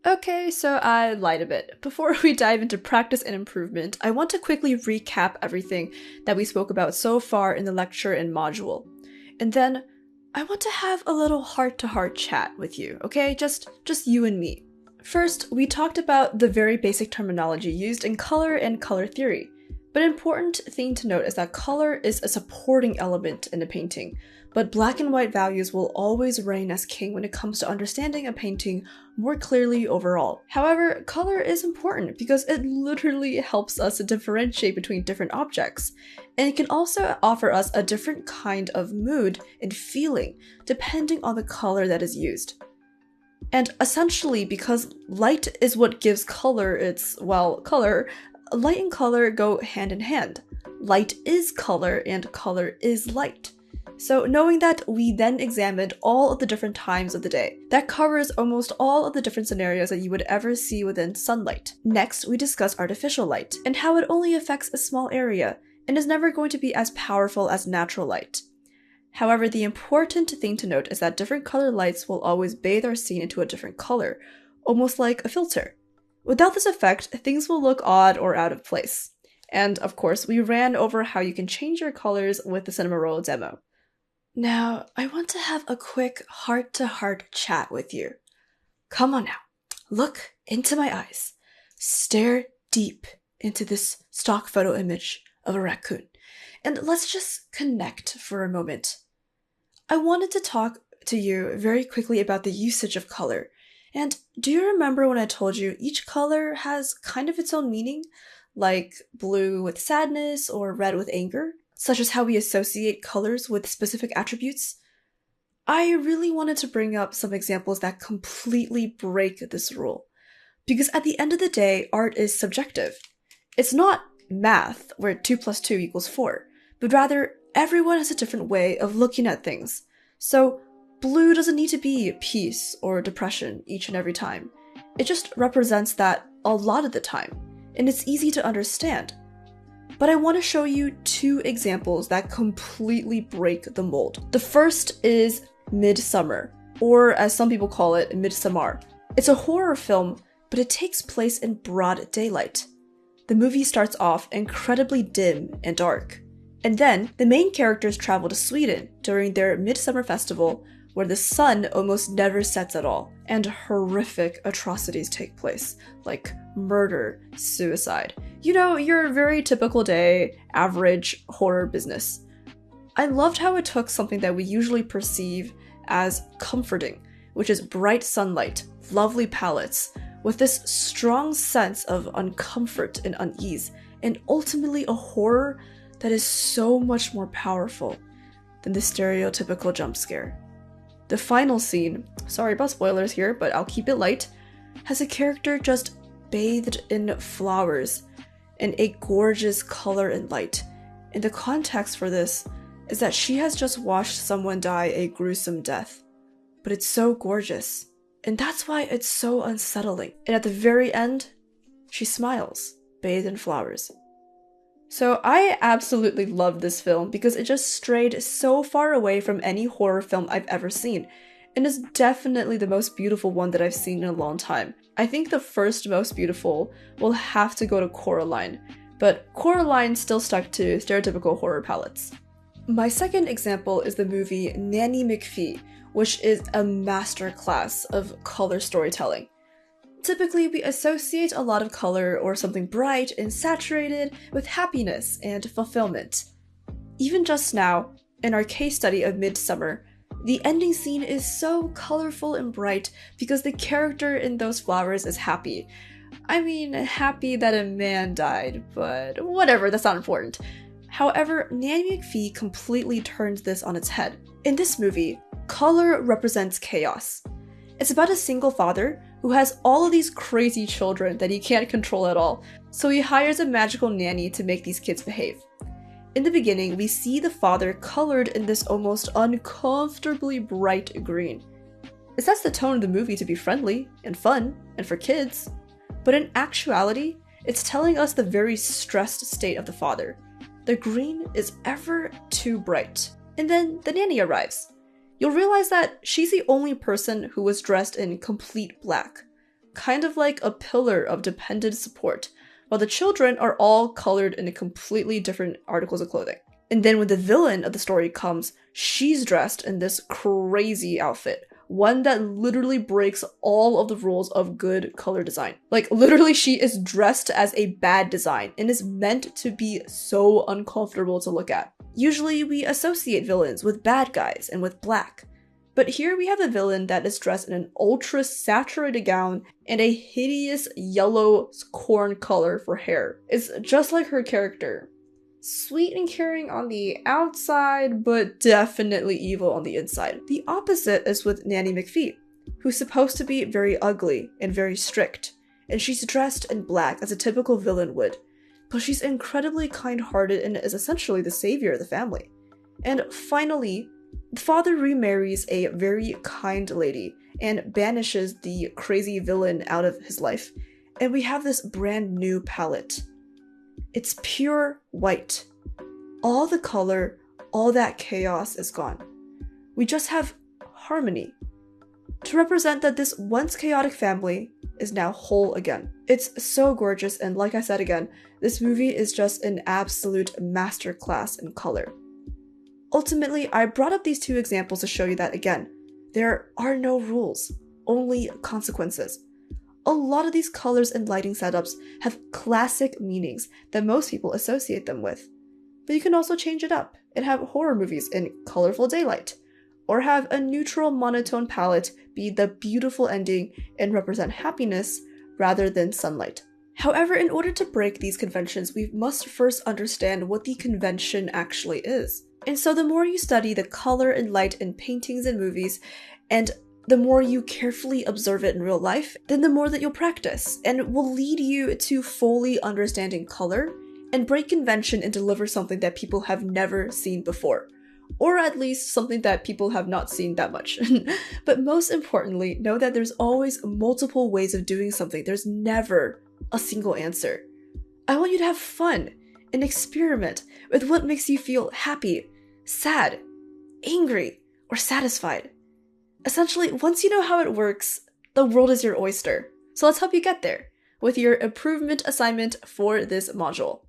Okay, so I lied a bit. Before we dive into practice and improvement, I want to quickly recap everything that we spoke about so far in the lecture and module. And then I want to have a little heart-to-heart chat with you, okay? Just you and me. First, we talked about the very basic terminology used in color and color theory. But an important thing to note is that color is a supporting element in a painting, but black and white values will always reign as king when it comes to understanding a painting more clearly overall. However, color is important because it literally helps us to differentiate between different objects, and it can also offer us a different kind of mood and feeling depending on the color that is used. And essentially, because light is what gives color its, color, light and color go hand in hand. Light is color and color is light. So knowing that, we then examined all of the different times of the day. That covers almost all of the different scenarios that you would ever see within sunlight. Next, we discuss artificial light and how it only affects a small area and is never going to be as powerful as natural light. However, the important thing to note is that different color lights will always bathe our scene into a different color, almost like a filter. Without this effect, things will look odd or out of place. And of course, we ran over how you can change your colors with the Cinema demo. Now, I want to have a quick heart-to-heart chat with you. Come on now, look into my eyes. Stare deep into this stock photo image of a raccoon. And let's just connect for a moment. I wanted to talk to you very quickly about the usage of color. And do you remember when I told you each color has kind of its own meaning? Like blue with sadness or red with anger? Such as how we associate colors with specific attributes? I really wanted to bring up some examples that completely break this rule. Because at the end of the day, art is subjective. It's not math, where 2 + 2 = 4, but rather everyone has a different way of looking at things. So blue doesn't need to be peace or depression each and every time. It just represents that a lot of the time, and it's easy to understand. But I want to show you 2 examples that completely break the mold. The first is Midsummer, or as some people call it, Midsommar. It's a horror film, but it takes place in broad daylight. The movie starts off incredibly dim and dark. And then, the main characters travel to Sweden during their Midsummer Festival, where the sun almost never sets at all, and horrific atrocities take place, like murder, suicide. You know, your very typical day, average horror business. I loved how it took something that we usually perceive as comforting, which is bright sunlight, lovely palettes, with this strong sense of uncomfort and unease, and ultimately a horror that is so much more powerful than the stereotypical jump scare. The final scene, sorry about spoilers here, but I'll keep it light, has a character just bathed in flowers and a gorgeous color and light. And the context for this is that she has just watched someone die a gruesome death. But it's so gorgeous. And that's why it's so unsettling. And at the very end, she smiles, bathed in flowers. So I absolutely loved this film because it just strayed so far away from any horror film I've ever seen, and is definitely the most beautiful one that I've seen in a long time. I think the first most beautiful will have to go to Coraline, but Coraline still stuck to stereotypical horror palettes. My second example is the movie Nanny McPhee, which is a masterclass of color storytelling. Typically, we associate a lot of color or something bright and saturated with happiness and fulfillment. Even just now, in our case study of Midsummer, the ending scene is so colorful and bright because the character in those flowers is happy. I mean, happy that a man died, but whatever, that's not important. However, Nanny McPhee completely turns this on its head. In this movie, color represents chaos. It's about a single father who has all of these crazy children that he can't control at all, so he hires a magical nanny to make these kids behave. In the beginning, we see the father colored in this almost uncomfortably bright green. It sets the tone of the movie to be friendly and fun and for kids, but in actuality, it's telling us the very stressed state of the father. The green is ever too bright. And then the nanny arrives. You'll realize that she's the only person who was dressed in complete black. kind of like a pillar of dependent support, while the children are all colored in completely different articles of clothing. And then when the villain of the story comes, she's dressed in this crazy outfit, one that literally breaks all of the rules of good color design. Like, literally, she is dressed as a bad design and is meant to be so uncomfortable to look at. Usually, we associate villains with bad guys and with black. But here we have a villain that is dressed in an ultra saturated gown and a hideous yellow corn color for hair. It's just like her character. Sweet and caring on the outside, but definitely evil on the inside. The opposite is with Nanny McPhee, who's supposed to be very ugly and very strict, and she's dressed in black as a typical villain would, but she's incredibly kind-hearted and is essentially the savior of the family. And finally, the father remarries a very kind lady and banishes the crazy villain out of his life, and we have this brand new palette. It's pure white. All the color, all that chaos is gone. We just have harmony to represent that this once chaotic family is now whole again. It's so gorgeous, and like I said again, this movie is just an absolute masterclass in color. Ultimately, I brought up these two examples to show you that, again, there are no rules, only consequences. A lot of these colors and lighting setups have classic meanings that most people associate them with. But you can also change it up and have horror movies in colorful daylight, or have a neutral monotone palette be the beautiful ending and represent happiness rather than sunlight. However, in order to break these conventions, we must first understand what the convention actually is. And so the more you study the color and light in paintings and movies, and the more you carefully observe it in real life, then the more that you'll practice, and it will lead you to fully understanding color and break convention and deliver something that people have never seen before. Or at least something that people have not seen that much. But most importantly, know that there's always multiple ways of doing something. There's never a single answer. I want you to have fun and experiment with what makes you feel happy, sad, angry, or satisfied. Essentially, once you know how it works, the world is your oyster. So let's help you get there with your improvement assignment for this module.